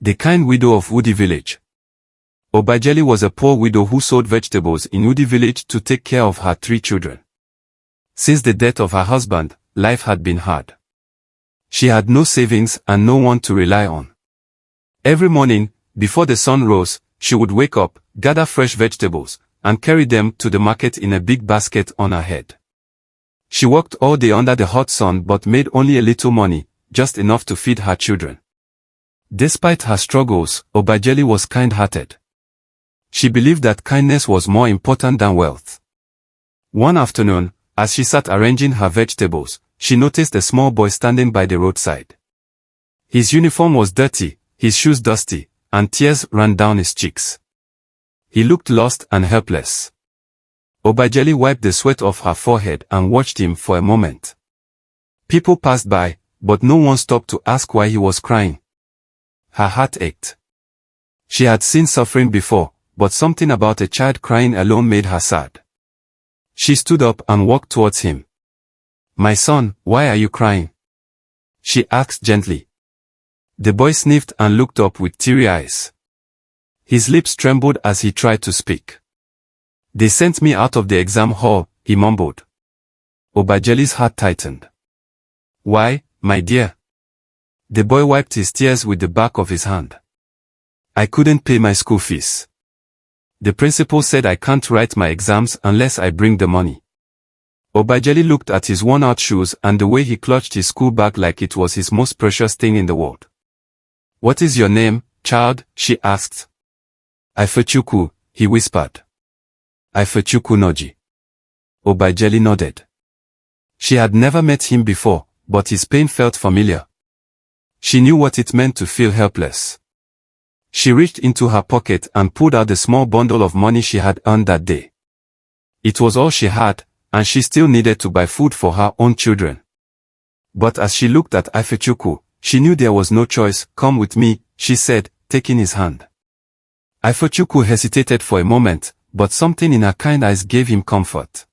The kind widow of Woody Village. Obajeli was a poor widow who sold vegetables in Woody Village to take care of her 3 children. Since the death of her husband, life had been hard. She had no savings and no one to rely on. Every morning, before the sun rose, she would wake up, gather fresh vegetables, and carry them to the market in a big basket on her head. She worked all day under the hot sun but made only a little money, just enough to feed her children. Despite her struggles, Obajeli was kind-hearted. She believed that kindness was more important than wealth. One afternoon, as she sat arranging her vegetables, she noticed a small boy standing by the roadside. His uniform was dirty, his shoes dusty, and tears ran down his cheeks. He looked lost and helpless. Obajeli wiped the sweat off her forehead and watched him for a moment. People passed by, but no one stopped to ask why he was crying. Her heart ached. She had seen suffering before, but something about a child crying alone made her sad. She stood up and walked towards him. "My son, why are you crying?" she asked gently. The boy sniffed and looked up with teary eyes. His lips trembled as he tried to speak. "They sent me out of the exam hall," he mumbled. Obajeli's heart tightened. "Why, my dear?" The boy wiped his tears with the back of his hand. "I couldn't pay my school fees. The principal said I can't write my exams unless I bring the money." Obajeli looked at his worn-out shoes and the way he clutched his school bag like it was his most precious thing in the world. "What is your name, child?" she asked. "Ifechukwu," he whispered. "Ifechukwu Noji." Obajeli nodded. She had never met him before, but his pain felt familiar. She knew what it meant to feel helpless. She reached into her pocket and pulled out the small bundle of money she had earned that day. It was all she had, and she still needed to buy food for her own children. But as she looked at Ifechukwu, she knew there was no choice. "Come with me," she said, taking his hand. Ifechukwu hesitated for a moment, but something in her kind eyes gave him comfort.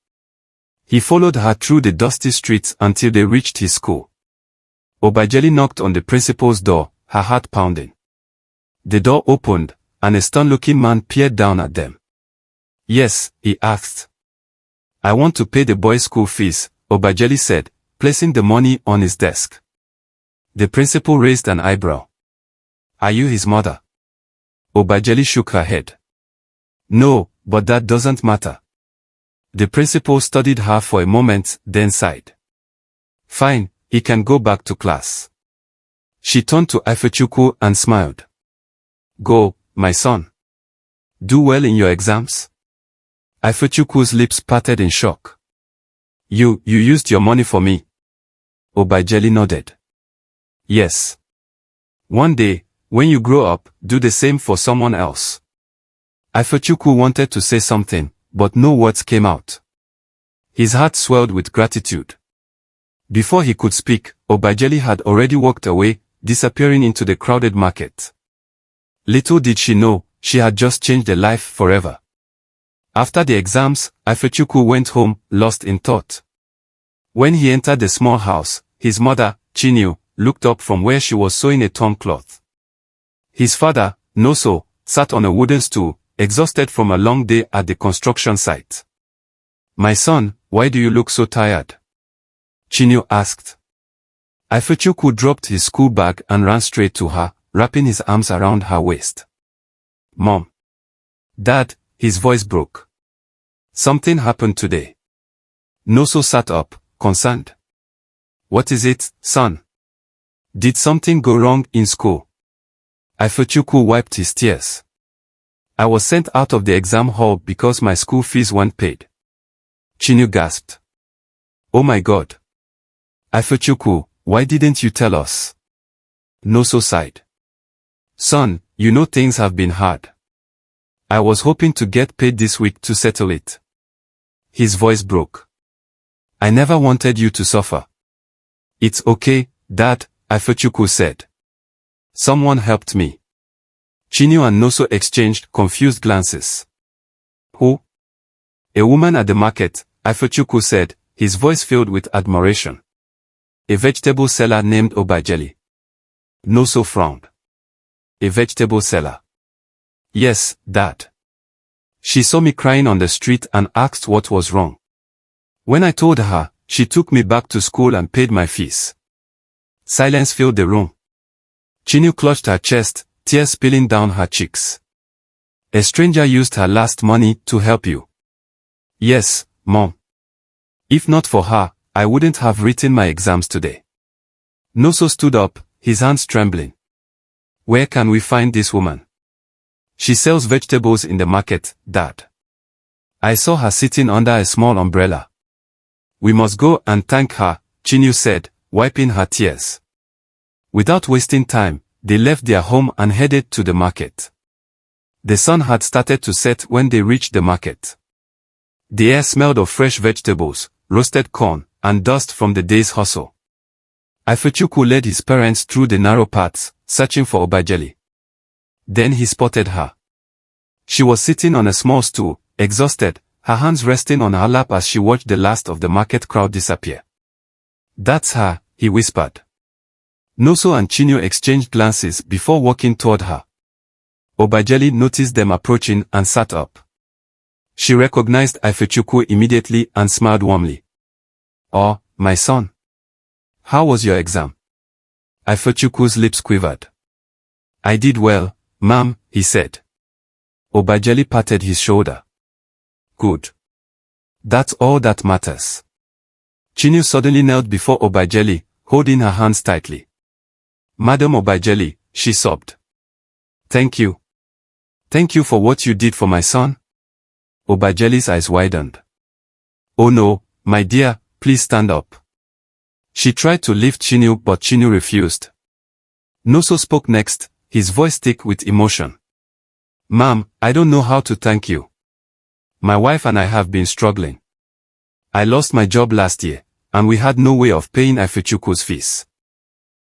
He followed her through the dusty streets until they reached his school. Obajeli knocked on the principal's door, her heart pounding. The door opened, and a stern-looking man peered down at them. "Yes," he asked. "I want to pay the boy's school fees," Obajeli said, placing the money on his desk. The principal raised an eyebrow. "Are you his mother?" Obajeli shook her head. "No, but that doesn't matter." The principal studied her for a moment, then sighed. "Fine, he can go back to class." She turned to Ifechukwu and smiled. "Go, my son. Do well in your exams." Ifechukwu's lips parted in shock. You used your money for me?" Obajeli nodded. "Yes. One day, when you grow up, do the same for someone else." Ifechukwu wanted to say something, but no words came out. His heart swelled with gratitude. Before he could speak, Obajeli had already walked away, disappearing into the crowded market. Little did she know, she had just changed a life forever. After the exams, Ifechukwu went home, lost in thought. When he entered the small house, his mother, Chinyu, looked up from where she was sewing a torn cloth. His father, Noso, sat on a wooden stool, exhausted from a long day at the construction site. "My son, why do you look so tired?" Chinyu asked. Ifechukwu dropped his school bag and ran straight to her, wrapping his arms around her waist. "Mom. Dad," his voice broke. "Something happened today." Noso sat up, concerned. "What is it, son? Did something go wrong in school?" Ifechukwu wiped his tears. "I was sent out of the exam hall because my school fees weren't paid." Chinyu gasped. "Oh my God. Ifechukwu, why didn't you tell us?" Noso sighed. "Son, you know things have been hard. I was hoping to get paid this week to settle it." His voice broke. "I never wanted you to suffer." "It's okay, Dad," Ifechukwu said. "Someone helped me." Chinyu and Noso exchanged confused glances. "Who?" "A woman at the market," Ifechukwu said, his voice filled with admiration. "A vegetable seller named Obajeli." Noso frowned. a vegetable seller. Yes, Dad. She saw me crying on the street and asked what was wrong. When I told her, she took me back to school and paid my fees. Silence filled the room. Chinua clutched her chest, tears spilling down her cheeks. A stranger used her last money to help you. Yes, Mom. If not for her, I wouldn't have written my exams today. Noso stood up, his hands trembling. Where can we find this woman? She sells vegetables in the market, Dad. I saw her sitting under a small umbrella. We must go and thank her, Chinua said, wiping her tears. Without wasting time, they left their home and headed to the market. The sun had started to set when they reached the market. The air smelled of fresh vegetables, roasted corn, and dust from the day's hustle. Ifechukwu led his parents through the narrow paths, searching for Obajeli. Then he spotted her. She was sitting on a small stool, exhausted, her hands resting on her lap as she watched the last of the market crowd disappear. That's her, he whispered. Noso and Chinua exchanged glances before walking toward her. Obajeli noticed them approaching and sat up. She recognized Ifechukwu immediately and smiled warmly. Oh, my son. How was your exam? Ifechukwu's lips quivered. I did well, Ma'am, he said. Obajeli patted his shoulder. Good. That's all that matters. Chinua suddenly knelt before Obajeli, holding her hands tightly. Madam Obajeli, she sobbed. Thank you. Thank you for what you did for my son. Obajeli's eyes widened. Oh no, my dear, please stand up. She tried to lift Chinua but Chinua refused. Noso spoke next, his voice thick with emotion. Ma'am, I don't know how to thank you. My wife and I have been struggling. I lost my job last year, and we had no way of paying Ifechukwu's fees.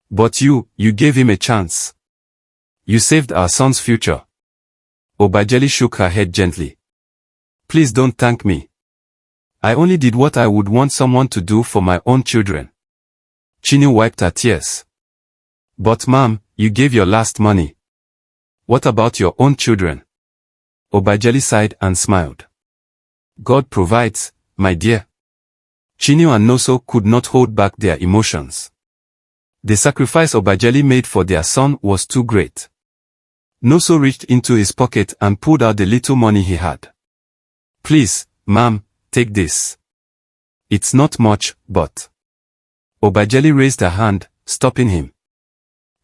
But you gave him a chance. You saved our son's future. Obajeli shook her head gently. Please don't thank me. I only did what I would want someone to do for my own children. Chinua wiped her tears. But Ma'am, you gave your last money. What about your own children? Obajeli sighed and smiled. God provides, my dear. Chinua and Noso could not hold back their emotions. The sacrifice Obajeli made for their son was too great. Noso reached into his pocket and pulled out the little money he had. Please, Ma'am, take this. It's not much, but... Obajeli raised her hand, stopping him.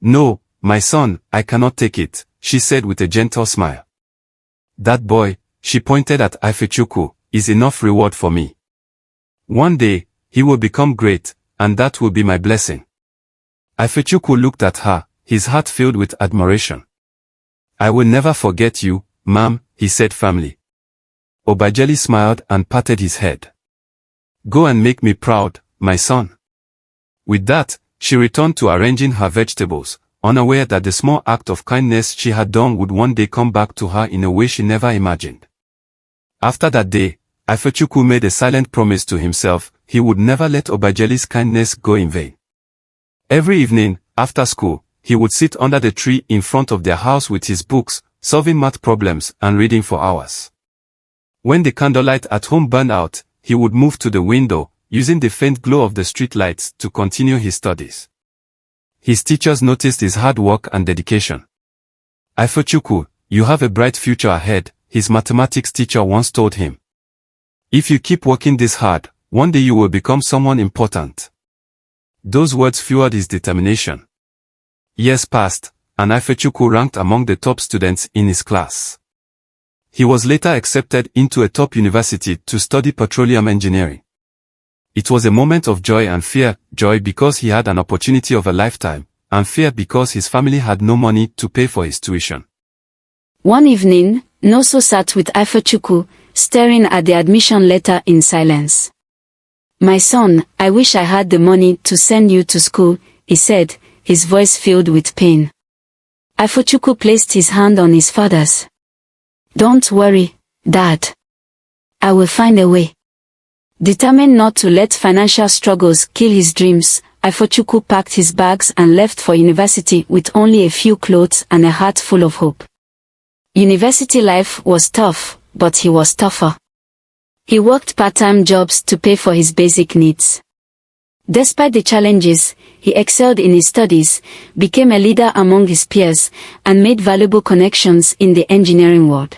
No, my son, I cannot take it, she said with a gentle smile. That boy, she pointed at Ifechukwu, is enough reward for me. One day, he will become great, and that will be my blessing. Ifechukwu looked at her, his heart filled with admiration. I will never forget you, Ma'am, he said firmly. Obajeli smiled and patted his head. Go and make me proud, my son. With that, she returned to arranging her vegetables, unaware that the small act of kindness she had done would one day come back to her in a way she never imagined. After that day, Ifechukwu made a silent promise to himself, he would never let Obajeli's kindness go in vain. Every evening, after school, he would sit under the tree in front of their house with his books, solving math problems and reading for hours. When the candlelight at home burned out, he would move to the window, using the faint glow of the street lights to continue his studies. His teachers noticed his hard work and dedication. Ifechukwu, you have a bright future ahead, his mathematics teacher once told him. If you keep working this hard, one day you will become someone important. Those words fueled his determination. Years passed, and Ifechukwu ranked among the top students in his class. He was later accepted into a top university to study petroleum engineering. It was a moment of joy and fear, joy because he had an opportunity of a lifetime, and fear because his family had no money to pay for his tuition. One evening, Noso sat with Ifechukwu, staring at the admission letter in silence. My son, I wish I had the money to send you to school, he said, his voice filled with pain. Ifechukwu placed his hand on his father's. Don't worry, Dad. I will find a way. Determined not to let financial struggles kill his dreams, Ifochukwu packed his bags and left for university with only a few clothes and a heart full of hope. University life was tough, but he was tougher. He worked part-time jobs to pay for his basic needs. Despite the challenges, he excelled in his studies, became a leader among his peers, and made valuable connections in the engineering world.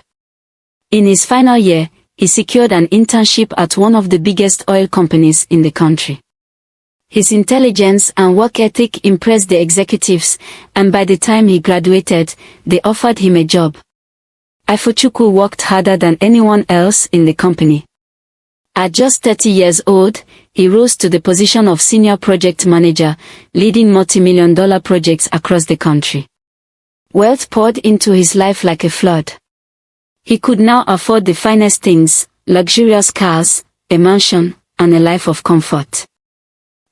In his final year, he secured an internship at one of the biggest oil companies in the country. His intelligence and work ethic impressed the executives, and by the time he graduated, they offered him a job. Ifochukwu worked harder than anyone else in the company. At just 30 years old, he rose to the position of senior project manager, leading multi-million-dollar projects across the country. Wealth poured into his life like a flood. He could now afford the finest things, luxurious cars, a mansion, and a life of comfort.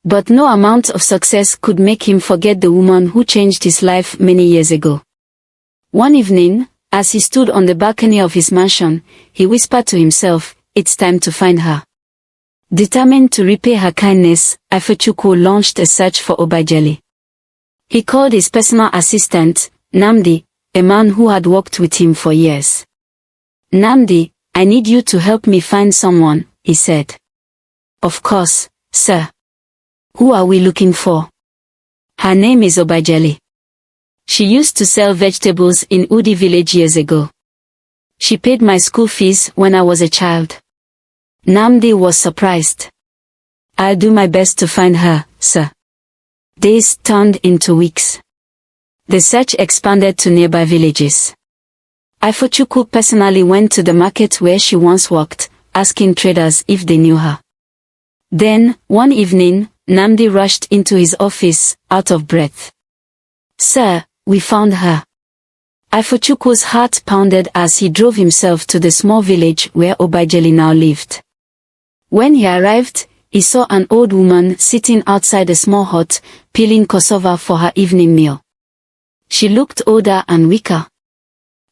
But no amount of success could make him forget the woman who changed his life many years ago. One evening, as he stood on the balcony of his mansion, he whispered to himself, "It's time to find her." Determined to repay her kindness, Ifochukwu launched a search for Obajeli. He called his personal assistant, Namdi, a man who had worked with him for years. "Namdi, I need you to help me find someone," he said. "Of course, sir. Who are we looking for?" "Her name is Obajeli. She used to sell vegetables in Udi village years ago. She paid my school fees when I was a child." Namdi was surprised. "I'll do my best to find her, sir." Days turned into weeks. The search expanded to nearby villages. Ifochukwu personally went to the market where she once worked, asking traders if they knew her. Then, one evening, Namdi rushed into his office, out of breath. "Sir, we found her." Ifochukwu's heart pounded as he drove himself to the small village where Obajeli now lived. When he arrived, he saw an old woman sitting outside a small hut, peeling cassava for her evening meal. She looked older and weaker.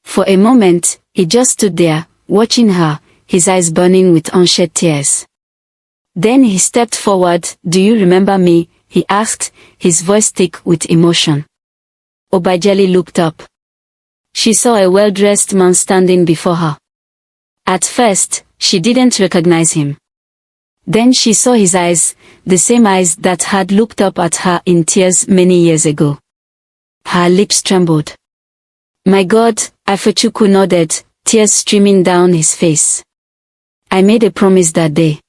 For a moment, he just stood there, watching her, his eyes burning with unshed tears. Then he stepped forward. "Do you remember me?" he asked, his voice thick with emotion. Obajeli looked up. She saw a well-dressed man standing before her. At first, she didn't recognize him. Then she saw his eyes, the same eyes that had looked up at her in tears many years ago. Her lips trembled. "My God," Ifochukwu nodded, tears streaming down his face. "I made a promise that day.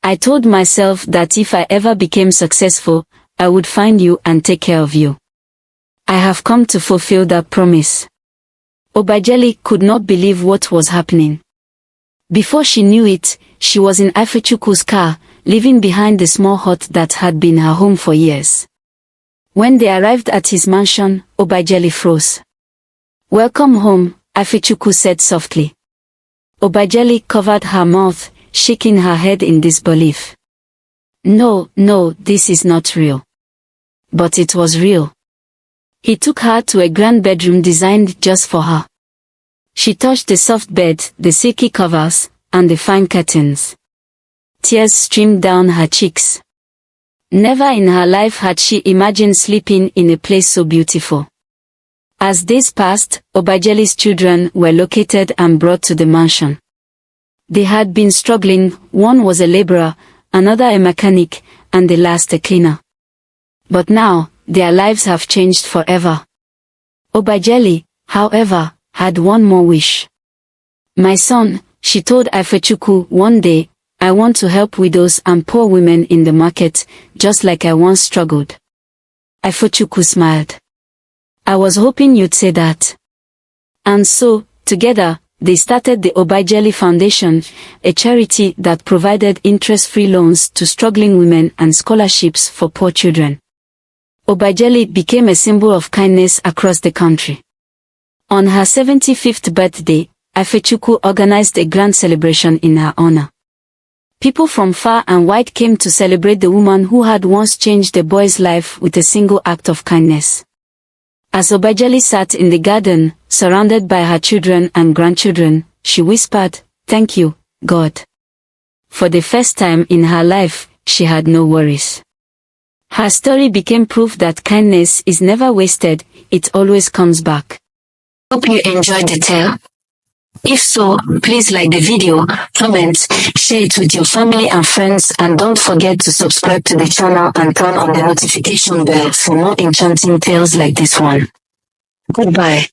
I told myself that if I ever became successful, I would find you and take care of you. I have come to fulfill that promise." Obajeli could not believe what was happening. Before she knew it, she was in Ifochukwu's car, leaving behind the small hut that had been her home for years. When they arrived at his mansion, Obajeli froze. "Welcome home," Ifochukwu said softly. Obajeli covered her mouth, shaking her head in disbelief. No, this is not real." But it was real. He took her to a grand bedroom designed just for her. She touched the soft bed, the silky covers, and the fine curtains. Tears streamed down her cheeks. Never in her life had she imagined sleeping in a place so beautiful. As days passed, Obajeli's children were located and brought to the mansion. They had been struggling. One was a laborer, another a mechanic, and the last a cleaner. But now, their lives have changed forever. Obajeli, however, had one more wish. "My son," she told Ifochukwu one day, "I want to help widows and poor women in the market, just like I once struggled." Ifochukwu smiled. "I was hoping you'd say that." And so, together, they started the Obajeli Foundation, a charity that provided interest-free loans to struggling women and scholarships for poor children. Obajeli became a symbol of kindness across the country. On her 75th birthday, Ifochukwu organized a grand celebration in her honor. People from far and wide came to celebrate the woman who had once changed a boy's life with a single act of kindness. As Obajeli sat in the garden, surrounded by her children and grandchildren, she whispered, "Thank you, God." For the first time in her life, she had no worries. Her story became proof that kindness is never wasted, it always comes back. Hope you enjoyed the tale. If so, please like the video, comment, share it with your family and friends, and don't forget to subscribe to the channel and turn on the notification bell for more enchanting tales like this one. Goodbye.